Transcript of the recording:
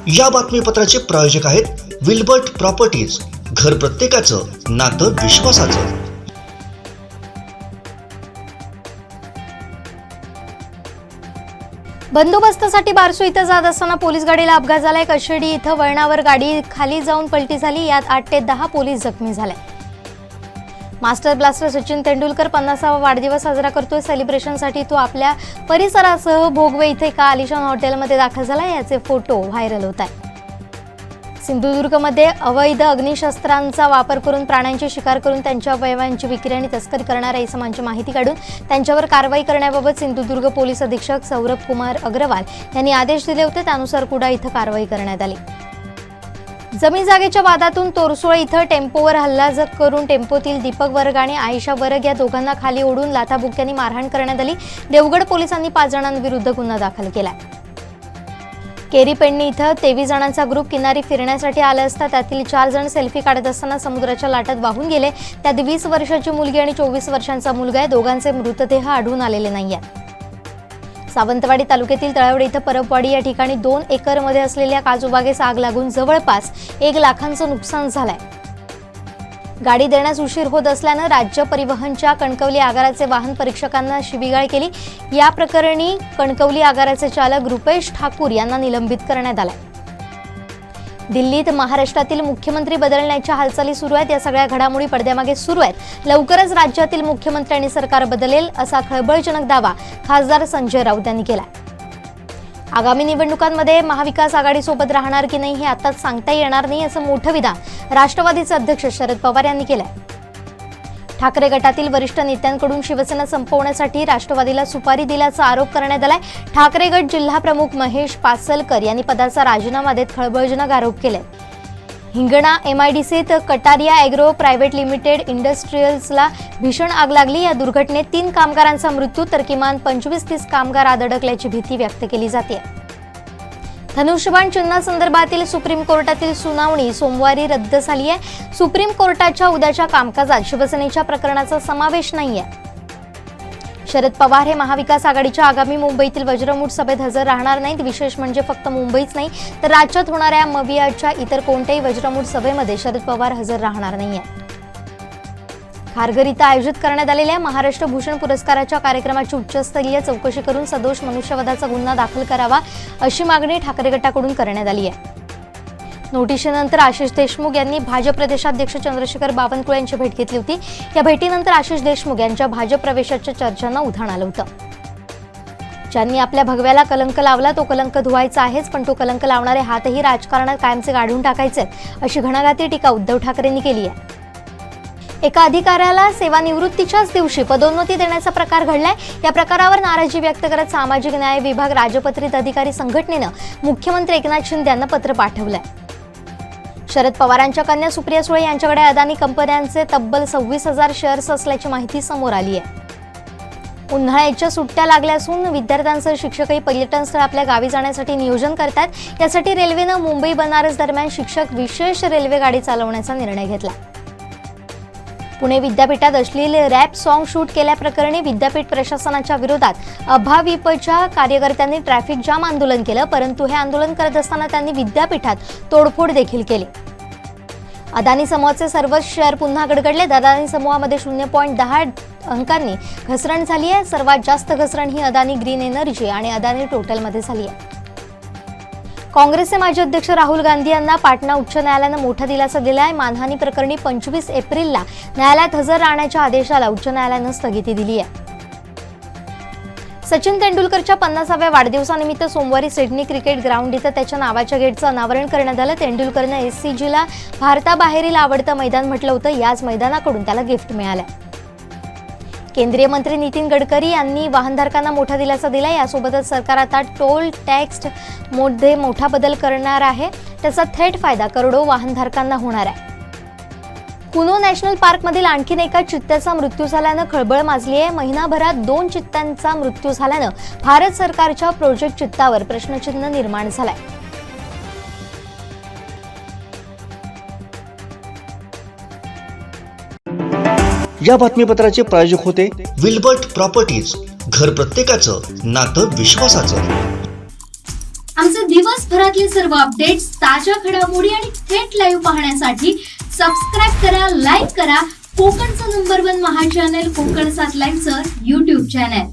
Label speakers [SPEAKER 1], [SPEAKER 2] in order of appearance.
[SPEAKER 1] या बातमीपत्राचे प्रायोजक आहेत विल्बर्ट प्रॉपर्टीज, घर प्रत्येकाचं नातं विश्वासाचं।
[SPEAKER 2] बंदोबस्तासाठी बारसू इथं जात असताना पोलीस गाडीला अपघात झालाय। कशेडी इथं वळणावर गाडी खाली जाऊन पलटी झाली, यात 8 ते 10 पोलीस जखमी झाले। मास्टर ब्लास्टर सचिन तेंडुलकर 50वा वाढदिवस साजरा करतोय। सेलिब्रेशनसाठी तो आपल्या परिसरासह भोगवे इथे एका आलिशान हॉटेलमध्ये दाखल झाला, याचे फोटो व्हायरल होत आहेत। सिंधुदुर्गमध्ये अवैध अग्निशस्त्रांचा वापर करून प्राण्यांची शिकार करून त्यांच्या अवयवांची विक्री आणि तस्करी करणाऱ्या इसमांची माहिती काढून त्यांच्यावर कारवाई करण्याबाबत सिंधुदुर्ग पोलीस अधीक्षक सौरभ कुमार अग्रवाल यांनी आदेश दिले होते। त्यानुसार कुडा इथं कारवाई करण्यात आली। जमीन जागेच्या वादातून तोरसोळ इथं टेम्पोवर हल्ला करून टेम्पोतील दीपक वर्ग आणि आयशा वर्ग या दोघांना खाली ओढून लाथाबुक्क्यांनी मारहाण करण्यात आली। देवगड पोलिसांनी 5 जणांविरुद्ध गुन्हा दाखल केला। केरी पेडणी इथं 23 जणांचा ग्रुप किनारी फिरण्यासाठी आला असता त्यातील 4 जण सेल्फी काढत असताना समुद्राच्या लाटात वाहून गेले। त्यात 20 वर्षाची मुलगी आणि 24 वर्षांचा मुलगा आहे। दोघांचे मृतदेह आढळून आलेले नाहीत। सावंतवाडी तालुक्यातील तळवडे इथं परबवाडी या ठिकाणी 2 एकरमध्ये असलेल्या काजूबागेस आग लागून जवळपास 1 लाखांचं नुकसान झालंय। गाडी देण्यास उशीर होत असल्यानं राज्य परिवहनच्या कणकवली आगाराचे वाहन परीक्षकांना शिवीगाळ केली। या प्रकरणी कणकवली आगाराचे चालक रुपेश ठाकूर यांना निलंबित करण्यात आले। दिल्लीत महाराष्ट्रातील मुख्यमंत्री बदलण्याच्या हालचाली सुरू आहेत। या सगळ्या घडामोडी पडद्यामागे सुरू आहेत। लवकरच राज्यातील मुख्यमंत्री आणि सरकार बदलेल असा खळबळजनक दावा खासदार संजय राऊत यांनी केला। आगामी निवडणुकांमध्ये महाविकास आघाडीसोबत राहणार की नाही हे आताच सांगता येणार नाही, असं मोठं विधान राष्ट्रवादीचे अध्यक्ष शरद पवार यांनी केलंय। ठाकरे गटातील वरिष्ठ नेत्यांकडून शिवसेना संपवण्यासाठी राष्ट्रवादीला सुपारी दिल्याचा आरोप करण्यात आलाय। ठाकरे गट जिल्हा प्रमुख महेश पासलकर यांनी पदाचा राजीनामा देत खळबळजनक आरोप केले। हिंगणा एमआयडीसीत कटारिया ॲग्रो प्रायव्हेट लिमिटेड इंडस्ट्रीयल्सला भीषण आग लागली। या दुर्घटनेत 3 कामगारांचा मृत्यू तर किमान 25-30 कामगार आत अडकल्याची भीती व्यक्त केली जाते। धनुष्यबाण चिन्हासंदर्भातील सुप्रीम कोर्टातील सुनावणी सोमवारी रद्द झाली आहे। सुप्रीम कोर्टाच्या उद्याच्या कामकाजात शिवसेनेच्या प्रकरणाचा समावेश नाहीये। शरद पवार हे महाविकास आघाडीच्या आगामी मुंबईतील वज्रमूठ सभेत हजर राहणार नाहीत। विशेष म्हणजे फक्त मुंबईच नाही तर राज्यात होणाऱ्या मवियाच्या इतर कोणत्याही वज्रमूठ सभेमध्ये शरद पवार हजर राहणार नाहीये। खारघर इथं आयोजित करण्यात आलेल्या महाराष्ट्र भूषण पुरस्काराच्या कार्यक्रमाची उच्चस्तरीय चौकशी करून सदोष मनुष्यवधाचा गुन्हा दाखल करावा अशी मागणी ठाकरे गटाकडून करण्यात आली आहे। नोटिशीनंतर आशिष देशमुख यांनी भाजप प्रदेशाध्यक्ष चंद्रशेखर बावनकुळे यांची भेट घेतली होती। या भेटीनंतर आशिष देशमुख यांच्या भाजप प्रवेशाच्या चर्चांना उधाण आलं होतं। ज्यांनी आपल्या भगव्याला कलंक लावला तो कलंक धुवायचा आहेच, पण तो कलंक लावणारे हातही राजकारणात कायमचे काढून टाकायचे, अशी घणाघाती टीका उद्धव ठाकरेंनी केली आहे। एका अधिकाऱ्याला सेवानिवृत्तीच्याच दिवशी पदोन्नती देण्याचा प्रकार घडलाय। या प्रकारावर नाराजी व्यक्त करत सामाजिक न्याय विभाग राजपत्रित अधिकारी संघटनेनं मुख्यमंत्री एकनाथ शिंदे यांना पत्र पाठवलंय। शरद पवारांच्या कन्या सुप्रिया सुळे यांच्याकडे अदानी कंपन्यांचे तब्बल 26,000 शेअर्स असल्याची माहिती समोर आली आहे। उन्हाळ्याच्या सुट्ट्या लागल्या असून विद्यार्थ्यांसह शिक्षकही पर्यटन स्थळ आपल्या गावी जाण्यासाठी नियोजन करतात। यासाठी रेल्वेनं मुंबई बनारस दरम्यान शिक्षक विशेष रेल्वे गाडी चालवण्याचा निर्णय घेतला। पुणे विद्यापीठात अश्लील रॅप सॉन्ग शूट केल्याप्रकरणी विद्यापीठ प्रशासनाच्या विरोधात अभाविपच्या कार्यकर्त्यांनी ट्रॅफिक जाम आंदोलन केलं, परंतु हे आंदोलन करत असताना त्यांनी विद्यापीठात तोडफोड देखील केली। अदानी समूहाचे सर्वच शेअर पुन्हा गडगडले। अदानी समूहामध्ये 0.10 अंकांनी घसरण झाली आहे। सर्वात जास्त घसरण ही अदानी ग्रीन एनर्जी आणि अदानी टोटलमध्ये झाली आहे। काँग्रेसचे माजी अध्यक्ष राहुल गांधी यांना पाटणा उच्च न्यायालयानं मोठा दिलासा दिला आहे। मानहानी प्रकरणी 25 एप्रिलला न्यायालयात हजर राहण्याच्या आदेशाला उच्च न्यायालयानं स्थगिती दिली आहे। सचिन तेंडुलकरच्या 50व्या वाढदिवसानिमित्त सोमवारी सिडनी क्रिकेट ग्राउंड इथं त्याच्या नावाच्या गेटचं अनावरण करण्यात आलं। तेंडुलकरनं एससीजीला भारताबाहेरील आवडतं मैदान म्हटलं होतं। याच मैदानाकडून त्याला गिफ्ट मिळालं। केंद्रीय मंत्री नितीन गडकरी यांनी वाहनधारकांना मोठा दिलासा दिला। यासोबतच सरकार आता टोल टॅक्स मध्ये मोठा बदल करणार आहे। त्याचा थेट फायदा करोडो वाहनधारकांना होणार आहे। कुनो नॅशनल पार्कमधील आणखीन एका चित्त्याचा मृत्यू झाल्यानं खळबळ माजली आहे। महिनाभरात 2 चित्त्यांचा मृत्यू झाल्यानं भारत सरकारच्या प्रोजेक्ट चित्तावर प्रश्नचिन्ह निर्माण झालंय।
[SPEAKER 1] या बातमीपत्राचे प्रायोजक होते विल्बर्ट प्रॉपर्टीज, घर प्रत्येकाचं नातं विश्वासाचं।
[SPEAKER 3] आमचे दिवसभरातले सर्व अपडेट्स, ताज्या घडामोडी आणि थेट लाईव्ह पाहण्यासाठी सबस्क्राईब करा, लाईक करा कोकणचं नंबर 1 महा चॅनल कोकण 7 लाईव्हचं YouTube चॅनल.